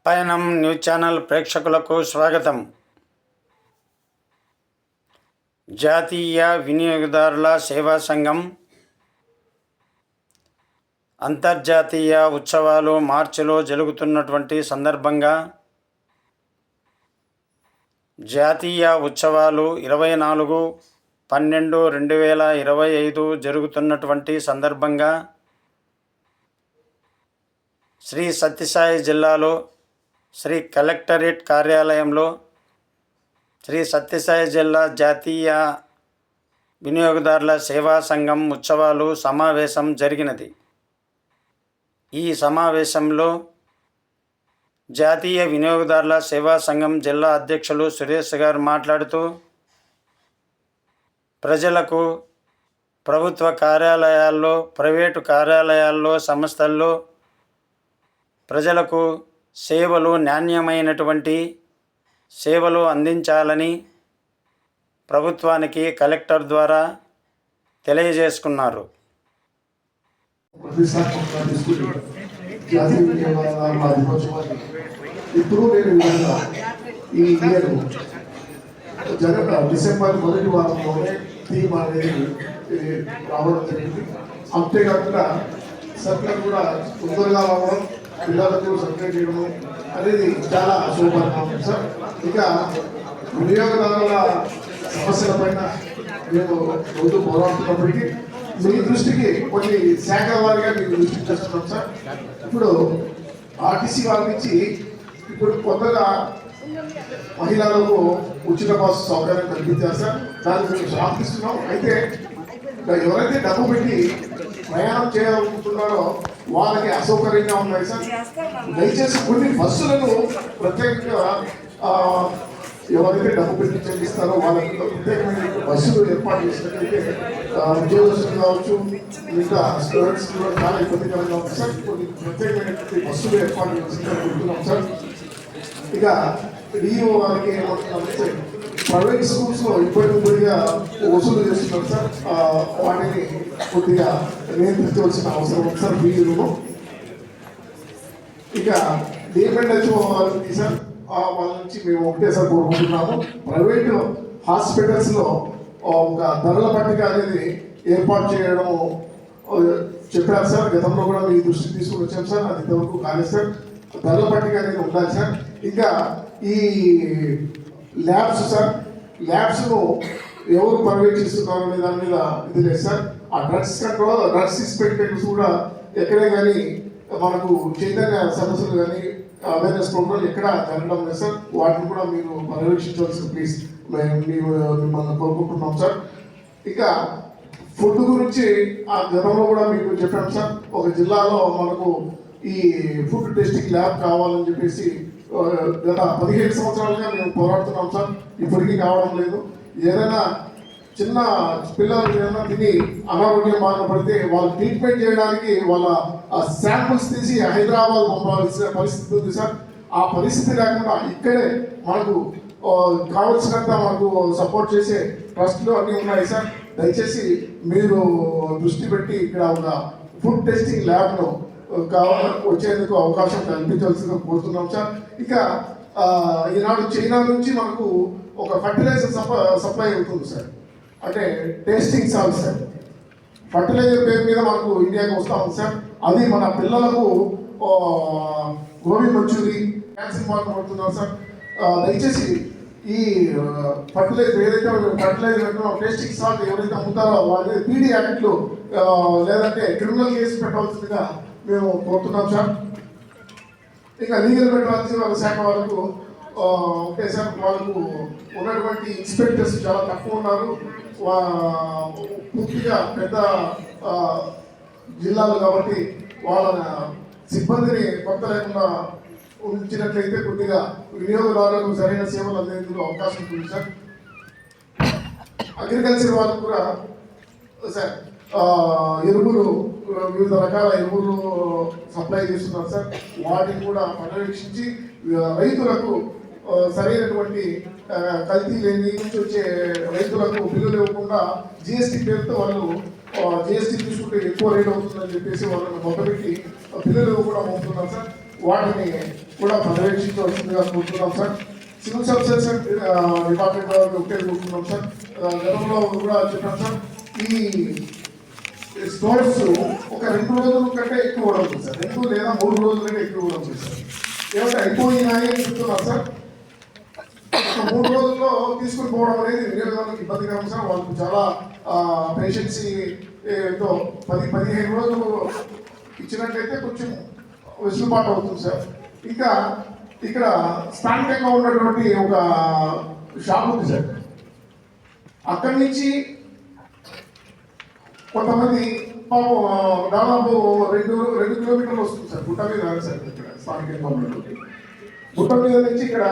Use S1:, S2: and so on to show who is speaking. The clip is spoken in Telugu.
S1: పయనం న్యూస్ ఛానల్ ప్రేక్షకులకు స్వాగతం. జాతీయ వినియోగదారుల సేవా సంఘం అంతర్జాతీయ ఉత్సవాలు మార్చిలో జరుగుతున్నటువంటి సందర్భంగా జాతీయ ఉత్సవాలు 24/12/2025 జరుగుతున్నటువంటి సందర్భంగా శ్రీ సత్యసాయి జిల్లాలో శ్రీ కలెక్టరేట్ కార్యాలయంలో శ్రీ సత్యసాయి జిల్లా జాతీయ వినియోగదారుల సేవా సంఘం ఉత్సవాలు సమావేశం జరిగినది. ఈ సమావేశంలో జాతీయ వినియోగదారుల సేవా సంఘం జిల్లా అధ్యక్షులు సురేష్ గారు మాట్లాడుతూ, ప్రజలకు ప్రభుత్వ కార్యాలయాల్లో, ప్రైవేటు కార్యాలయాల్లో, సంస్థల్లో ప్రజలకు సేవలు, నాణ్యమైనటువంటి సేవలు అందించాలని ప్రభుత్వానికి కలెక్టర్ ద్వారా తెలియజేసుకున్నారు.
S2: ఇప్పుడు నేను ఈ ఇయర్ డిసెంబర్ మొదటి వారంలోనే థీమ్ అనేది రావడం జరిగింది. అంతేకాకుండా సర్కులర్ కూడా తొందరగా రావడం, పిల్లలకు సర్కులర్ చేయడము అనేది చాలా శుభపరిణామం సార్. ఇక వినియోగదారుల సమస్యల పైన మేము రోజు పోరాడుతున్నప్పటికీ మీ దృష్టికి కొన్ని శాఖల వారిగా మేము దృష్టికి తెస్తున్నాం సార్. ఇప్పుడు ఆర్టీసీ వారి నుంచి ఇప్పుడు కొత్తగా మహిళలకు ఉచిత బస్సు సౌకర్యం కల్పించారు సార్. దాన్ని మేము స్వాగతిస్తున్నాం. అయితే ఎవరైతే డబ్బు పెట్టి ప్రయాణం చేయాలనుకుంటున్నారో వాళ్ళకి అసౌకర్యంగా ఉన్నాయి సార్. దయచేసి కొన్ని బస్సులను ప్రత్యేకంగా ఎవరైతే డబ్బు పెట్టి చెల్లిస్తారో వాళ్ళకి ప్రత్యేకమైన బస్సులు ఏర్పాటు చేసినట్లయితే ఉద్యోగస్తులు కావచ్చు, ఇంకా స్టూడెంట్స్ కూడా చాలా ఇబ్బందికరంగా ఉంది సార్. కొన్ని ప్రత్యేకమైనటువంటి బస్సులు ఏర్పాటు చేసిందని కోరుతున్నాం సార్. ఇక డిఓ వారికి ఏమంటున్నారంటే ప్రైవేట్ స్కూల్స్ లో ఇప్పటిగా వసూలు చేస్తున్నారు సార్. వాటిని కొద్దిగా నియంత్రించవలసిన అవసరం ఉంది సార్. వీళ్ళు ఇక డిఎంఎన్హెచ్ఓ వారికి సార్ వాళ్ళ నుంచి మేము ఒకటే సార్ కోరుకుంటున్నాము. ప్రైవేట్ హాస్పిటల్స్ లో ఒక ధరల పట్టిక అనేది ఏర్పాటు చేయడము చెప్పారు సార్. గతంలో కూడా మీ దృష్టికి తీసుకుని వచ్చాం సార్. అది ఇంతవరకు కాలేదు సార్. ధరల పట్టిక అనేది ఉండాలి సార్. ఇంకా ఈ ల్యాబ్స్ సార్, ల్యాబ్స్ను ఎవరు పర్యవేక్షిస్తున్నారు అనే దాని మీద ఇది లేదు సార్. ఆ డ్రగ్స్ కంట్రోల్, డ్రగ్స్ ఇన్స్పెక్టర్స్ కూడా ఎక్కడే కానీ మనకు చైతన్య సదస్సులు కానీ అవేర్నెస్ ప్రోగ్రామ్ ఎక్కడ జరగడం లేదు సార్. వాటిని కూడా మీరు పర్యవేక్షించవలసి ప్లీజ్ మిమ్మల్ని కోరుకుంటున్నాం సార్. ఇక ఫుడ్ గురించి ఆ గతంలో కూడా మీకు చెప్పాం సార్. ఒక జిల్లాలో మనకు ఈ ఫుడ్ టెస్టింగ్ ల్యాబ్ కావాలని చెప్పేసి గత 15 సంవత్సరాలుగా మేము పోరాడుతున్నాం సార్. ఇప్పటికీ కావడం లేదు. ఏదైనా చిన్న పిల్లలు ఏదైనా తిని అనారోగ్యం బారిన పడితే వాళ్ళు ట్రీట్మెంట్ చేయడానికి వాళ్ళ శాంపుల్స్ తీసి హైదరాబాద్ పంపాల్సిన పరిస్థితి ఉంది సార్. ఆ పరిస్థితి లేకుండా ఇక్కడే మనకు కావలసినంత మనకు సపోర్ట్ చేసే ట్రస్ట్లు అన్నీ ఉన్నాయి సార్. దయచేసి మీరు దృష్టి పెట్టి ఇక్కడ ఉన్న ఫుడ్ టెస్టింగ్ ల్యాబ్ను వచ్చేందుకు అవకాశం కల్పించాల్సిందిగా కోరుతున్నాం సార్. ఇక ఈనాడు చైనా నుంచి మనకు ఒక ఫర్టిలైజర్ సప్లై అవుతుంది సార్. అంటే టేస్టింగ్ సాల్ సార్. ఫర్టిలైజర్ పేరు మీద మనకు ఇండియాకి వస్తూ ఉంది సార్. అది మన పిల్లలకు గోబీ మంచూరి క్యాన్సర్ మార్క్ పడుతున్నారు సార్. దయచేసి ఈ ఫర్టిలైజర్ ఏదైతే ఫర్టిలైజర్ అంటున్నాం, టేస్టింగ్ సాల్ట్ ఎవరైతే అమ్ముతారో వాళ్ళ పీడీ యాక్ట్లు లేదంటే క్రిమినల్ కేసు పెట్టవలసిందిగా మేము కోరుతున్నాం సార్. ఇక లీగల్ పెట్టవలసిన వాళ్ళ శాఖ వాళ్ళకు ఓకే సార్. వాళ్ళకు ఉన్నటువంటి ఇన్స్పెక్టర్స్ చాలా తక్కువ ఉన్నారు. పూర్తిగా పెద్ద జిల్లాలు కాబట్టి వాళ్ళ సిబ్బందిని కొత్త లేకుండా ఉంచినట్లయితే కొద్దిగా వినియోగదారులకు సరైన సేవలు అందేందుకు అవకాశం ఉంటుంది సార్. అగ్రికల్చర్ వాళ్ళకు కూడా సార్ ఎరువులు, వివిధ రకాల ఎరువులు సప్లై చేస్తున్నారు సార్. వాటిని కూడా పర్యవేక్షించి రైతులకు సరైనటువంటి కల్తీ లేని నుంచి వచ్చే రైతులకు బిల్లులు ఇవ్వకుండా జిఎస్టీ పేరుతో వాళ్ళు జిఎస్టీ తీసుకుంటే ఎక్కువ రేట్ అవుతుందని చెప్పేసి వాళ్ళని మొదలుపెట్టి బిల్లులు కూడా పంపుతున్నారు సార్. వాటిని కూడా పర్యవేక్షించవలసిందిగా కోరుతున్నాం సార్. సివిల్ సర్వీసెస్ డిపార్ట్మెంట్ వారికి ఒకటే కోరుతున్నాం సార్. గతంలో కూడా చెప్పాం సార్, ఈ స్టోర్స్ ఒక 2 రోజుల కంటే ఎక్కువ కూడా ఉంది సార్, 2 లేదా 3 రోజుల కంటే ఎక్కువ కూడా ఉంది సార్. ఏమంటే అయిపోయినాయి అని చెప్తున్నారు సార్. ఒక 3 రోజుల్లో తీసుకుని పోవడం అనేది వినియోగదారులకు ఇబ్బందికరం సార్. వాళ్ళకు చాలా పేషెన్సీతో 10-15 రోజులు ఇచ్చినట్లయితే కొంచెం వెసులుబాటు అవుతుంది సార్. ఇంకా ఇక్కడ స్థానికంగా ఉన్నటువంటి ఒక షాప్ ఉంది సార్. అక్కడి నుంచి కొంతమంది పాపం దాదాపు 2 కిలోమీటర్లు వస్తుంది సార్. గుట్ట మీద సార్ ఇక్కడ స్థానికంగా ఉన్నటువంటి గుట్ట మీద నుంచి ఇక్కడ